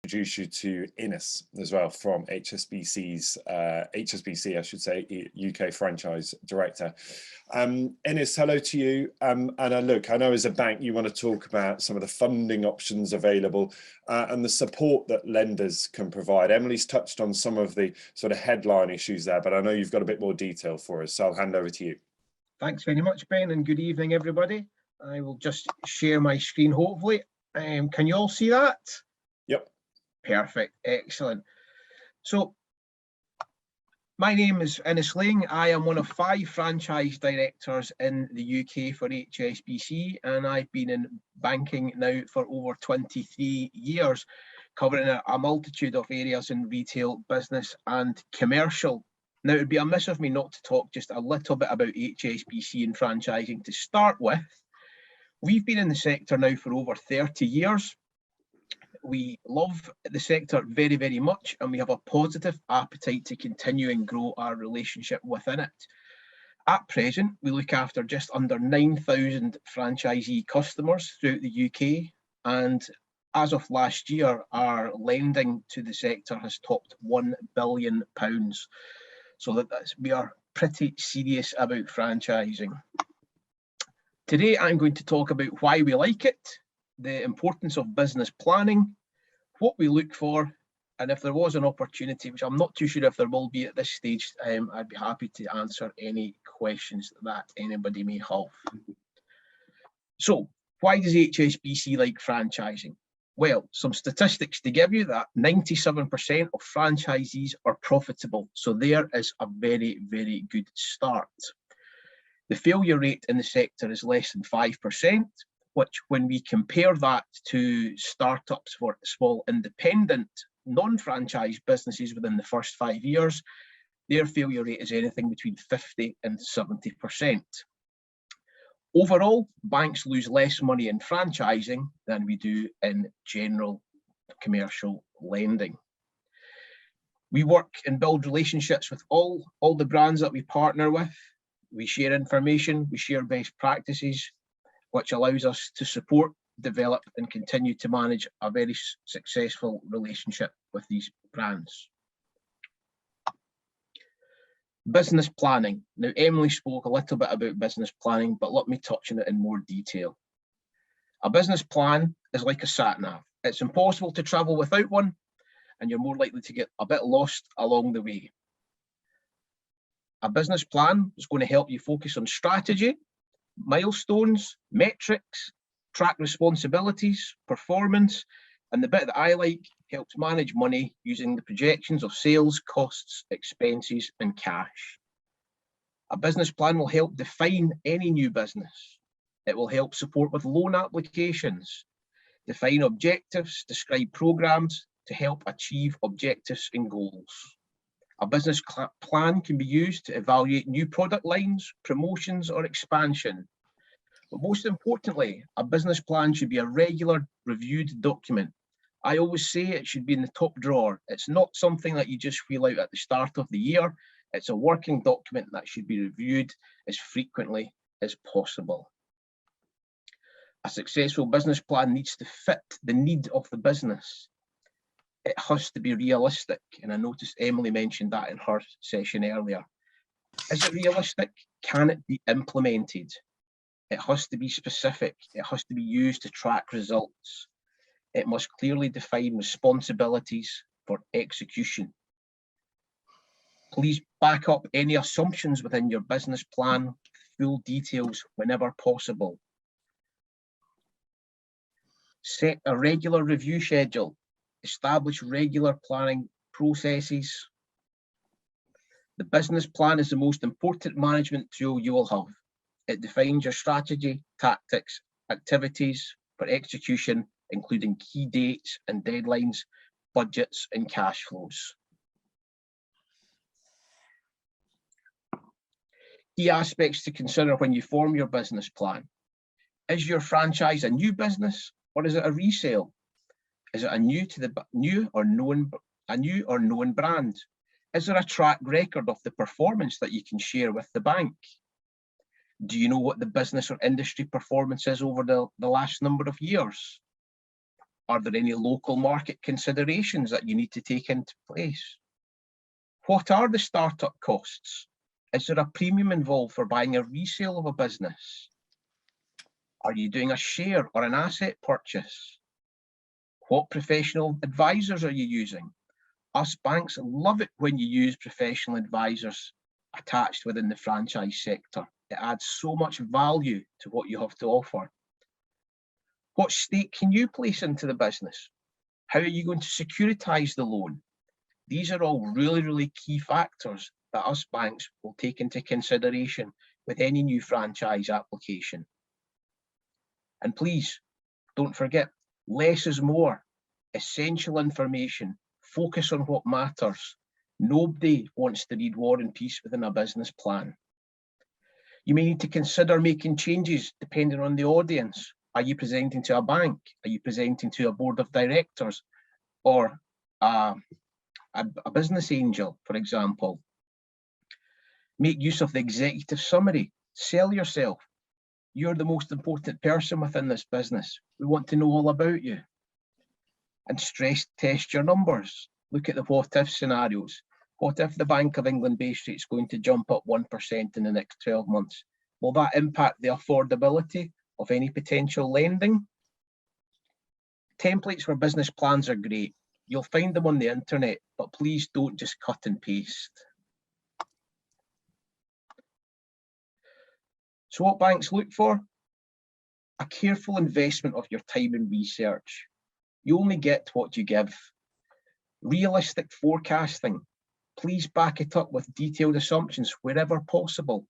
introduce you to Ines as well from HSBC's, HSBC, I should say, UK Franchise Director. Ines, hello to you. And look, I know as a bank, you want to talk about some of the funding options available and the support that lenders can provide. Emily's touched on some of the sort of headline issues there, but I know you've got a bit more detail for us, so I'll hand over to you. Thanks very much, Ben, and good evening, everybody. I will just share my screen, hopefully. Can you all see that? Yep. Perfect, excellent. So, my name is Ines Laing. I am one of 5 franchise directors in the UK for HSBC, and I've been in banking now for over 23 years, covering a multitude of areas in retail, business and commercial. Now, it would be amiss of me not to talk just a little bit about HSBC and franchising to start with. We've been in the sector now for over 30 years. We love the sector very, very much, and we have a positive appetite to continue and grow our relationship within it. At present, we look after just under 9,000 franchisee customers throughout the UK, and as of last year, our lending to the sector has topped £1 billion. So we are pretty serious about franchising. Today, I'm going to talk about why we like it, the importance of business planning, what we look for, and if there was an opportunity, which I'm not too sure if there will be at this stage, I'd be happy to answer any questions that anybody may have. So, why does HSBC like franchising? Well, some statistics to give you that 97% of franchisees are profitable. So there is a very, very good start. The failure rate in the sector is less than 5%, which when we compare that to startups for small independent non-franchise businesses within the first 5 years, their failure rate is anything between 50 and 70%. Overall, banks lose less money in franchising than we do in general commercial lending. We work and build relationships with all the brands that we partner with. We share information, we share best practices, which allows us to support, develop, and continue to manage a very successful relationship with these brands. Business planning. Now, Emily spoke a little bit about business planning, but let me touch on it in more detail. A business plan is like a sat-nav. It's impossible to travel without one, and you're more likely to get a bit lost along the way. A business plan is going to help you focus on strategy, milestones, metrics, track responsibilities, performance, and the bit that I like, helps manage money using the projections of sales, costs, expenses, and cash. A business plan will help define any new business. It will help support with loan applications, define objectives, describe programs to help achieve objectives and goals. A business plan can be used to evaluate new product lines, promotions, or expansion. But most importantly, a business plan should be a regular reviewed document. I always say it should be in the top drawer. It's not something that you just fill out at the start of the year. It's a working document that should be reviewed as frequently as possible. A successful business plan needs to fit the need of the business. It has to be realistic, and I noticed Emily mentioned that in her session earlier. Is it realistic? Can it be implemented? It has to be specific. It has to be used to track results. It must clearly define responsibilities for execution. Please back up any assumptions within your business plan, full details whenever possible. Set a regular review schedule. Establish regular planning processes. The business plan is the most important management tool you will have. It defines your strategy, tactics, activities for execution, including key dates and deadlines, budgets and cash flows. Key aspects to consider when you form your business plan. Is your franchise a new business or is it a resale? Is it a new or known brand? Is there a track record of the performance that you can share with the bank? Do you know what the business or industry performance is over the last number of years? Are there any local market considerations that you need to take into place? What are the startup costs? Is there a premium involved for buying a resale of a business? Are you doing a share or an asset purchase? What professional advisors are you using? Us banks love it when you use professional advisors attached within the franchise sector. It adds so much value to what you have to offer. What stake can you place into the business? How are you going to securitize the loan? These are all really, really key factors that us banks will take into consideration with any new franchise application. And please, don't forget, less is more. Essential information. Focus on what matters. Nobody wants to read War and Peace within a business plan. You may need to consider making changes depending on the audience. Are you presenting to a bank? Are you presenting to a board of directors or a business angel, for example? Make use of the executive summary. Sell yourself. You're the most important person within this business. We want to know all about you. And stress test your numbers. Look at the what if scenarios. What if the Bank of England base rate is going to jump up 1% in the next 12 months? Will that impact the affordability of any potential lending? Templates for business plans are great. You'll find them on the internet, but please don't just cut and paste. So what banks look for? A careful investment of your time in research. You only get what you give. Realistic forecasting. Please back it up with detailed assumptions wherever possible.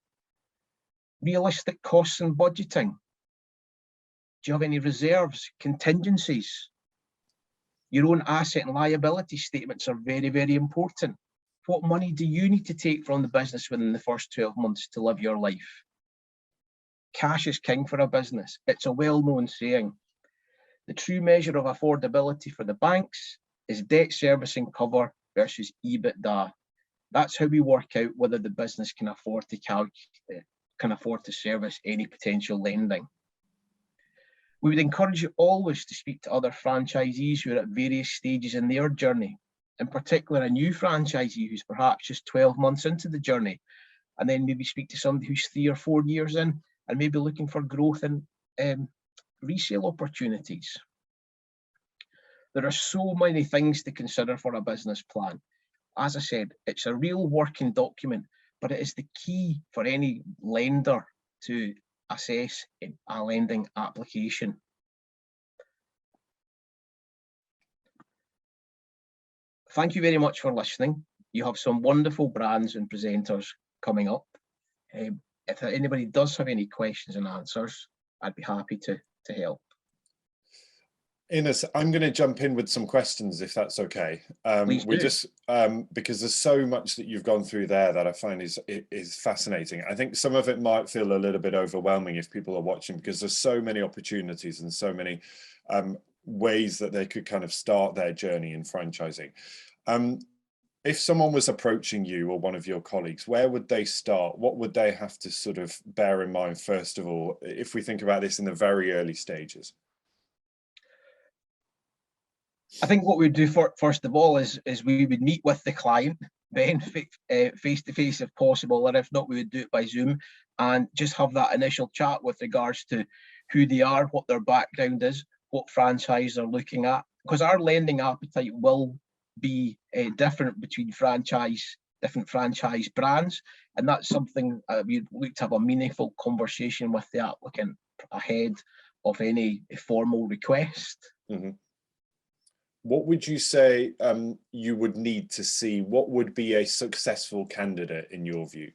Realistic costs and budgeting. Do you have any reserves, contingencies? Your own asset and liability statements are very, very important. What money do you need to take from the business within the first 12 months to live your life? Cash is king for a business. It's a well-known saying. The true measure of affordability for the banks is debt servicing cover versus EBITDA. That's how we work out whether the business can afford to service any potential lending. We would encourage you always to speak to other franchisees who are at various stages in their journey, in particular a new franchisee who's perhaps just 12 months into the journey, and then maybe speak to somebody who's 3 or 4 years in and maybe looking for growth and resale opportunities. There are so many things to consider for a business plan. As I said, it's a real working document, but it is the key for any lender to assess a lending application. Thank you very much for listening. You have some wonderful brands and presenters coming up. If anybody does have any questions and answers, I'd be happy to help. Ines, I'm going to jump in with some questions, if that's okay. Please do. Because there's so much that you've gone through there that I find is fascinating. I think some of it might feel a little bit overwhelming if people are watching, because there's so many opportunities and so many ways that they could kind of start their journey in franchising. If someone was approaching you or one of your colleagues, where would they start? What would they have to sort of bear in mind, first of all, if we think about this in the very early stages? I think what we'd do first of all is we would meet with the client, then face to face if possible, or if not, we would do it by Zoom and just have that initial chat with regards to who they are, what their background is, what franchise they're looking at, because our lending appetite will be different between different franchise brands, and that's something we'd look to have a meaningful conversation with the applicant ahead of any formal request. Mm-hmm. What would you say you would need to see? What would be a successful candidate in your view?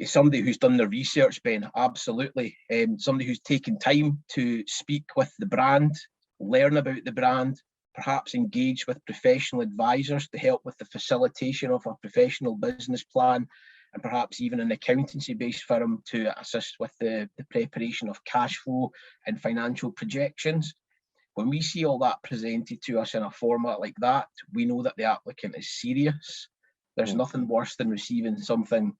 Somebody who's done the research, Ben, absolutely. Somebody who's taken time to speak with the brand, learn about the brand, perhaps engage with professional advisors to help with the facilitation of a professional business plan, and perhaps even an accountancy-based firm to assist with the preparation of cash flow and financial projections. When we see all that presented to us in a format like that, we know that the applicant is serious. There's nothing worse than receiving something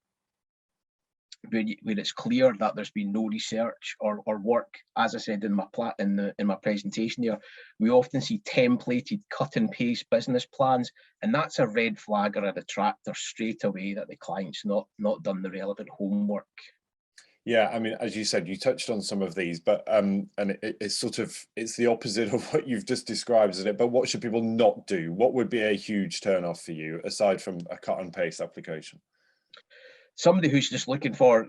where it's clear that there's been no research or work. As I said in my presentation here, we often see templated cut and paste business plans, and that's a red flag or a detractor straight away that the client's not done the relevant homework. Yeah, I mean, as you said, you touched on some of these, but and it's it's the opposite of what you've just described, isn't it? But what should people not do? What would be a huge turn off for you aside from a cut and paste application? Somebody who's just looking for,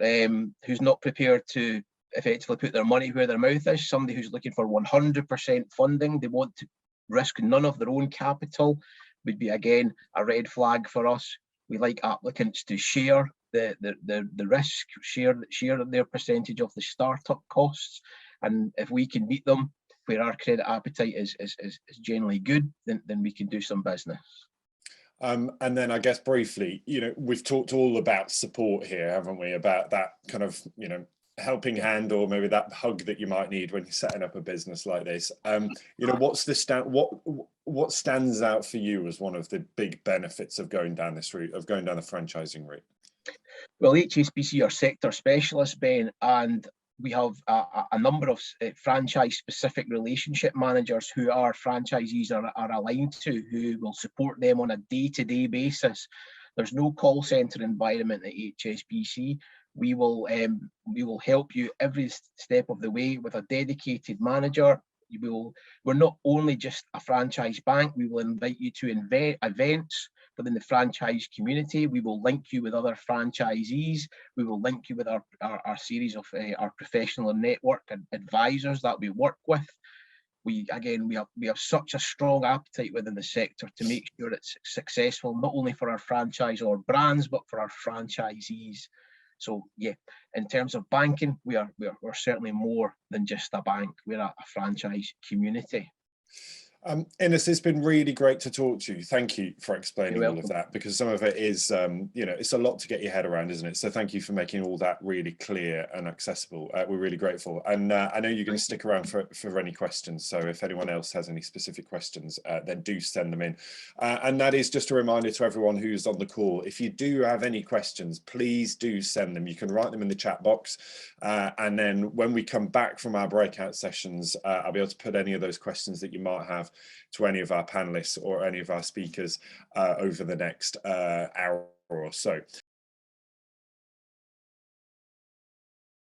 who's not prepared to effectively put their money where their mouth is, somebody who's looking for 100% funding, they want to risk none of their own capital, would be, again, a red flag for us. We like applicants to share the risk, share their percentage of the startup costs, and if we can meet them where our credit appetite is generally good, then we can do some business. And then I guess briefly, we've talked all about support here, haven't we? About that kind of, helping hand, or maybe that hug that you might need when you're setting up a business like this. What's the what stands out for you as one of the big benefits of going down this route, of going down the franchising route? Well, HSBC are sector specialists, Ben, and we have a number of franchise-specific relationship managers who our franchisees are aligned to, who will support them on a day-to-day basis. There's no call centre environment at HSBC. We will help you every step of the way with a dedicated manager. We're not only just a franchise bank. We will invite you to events within the franchise community. We will link you with other franchisees. We will link you with our series of our professional network and advisors that we work with. We have such a strong appetite within the sector to make sure it's successful, not only for our franchise or brands, but for our franchisees. So yeah, in terms of banking, we're certainly more than just a bank. We're a franchise community. Innes, it's been really great to talk to you. Thank you for explaining all of that, because some of it is, it's a lot to get your head around, isn't it? So thank you for making all that really clear and accessible. We're really grateful. And I know you're going to stick around for any questions. So if anyone else has any specific questions, then do send them in. And that is just a reminder to everyone who's on the call. If you do have any questions, please do send them. You can write them in the chat box. And then when we come back from our breakout sessions, I'll be able to put any of those questions that you might have to any of our panelists or any of our speakers over the next hour or so.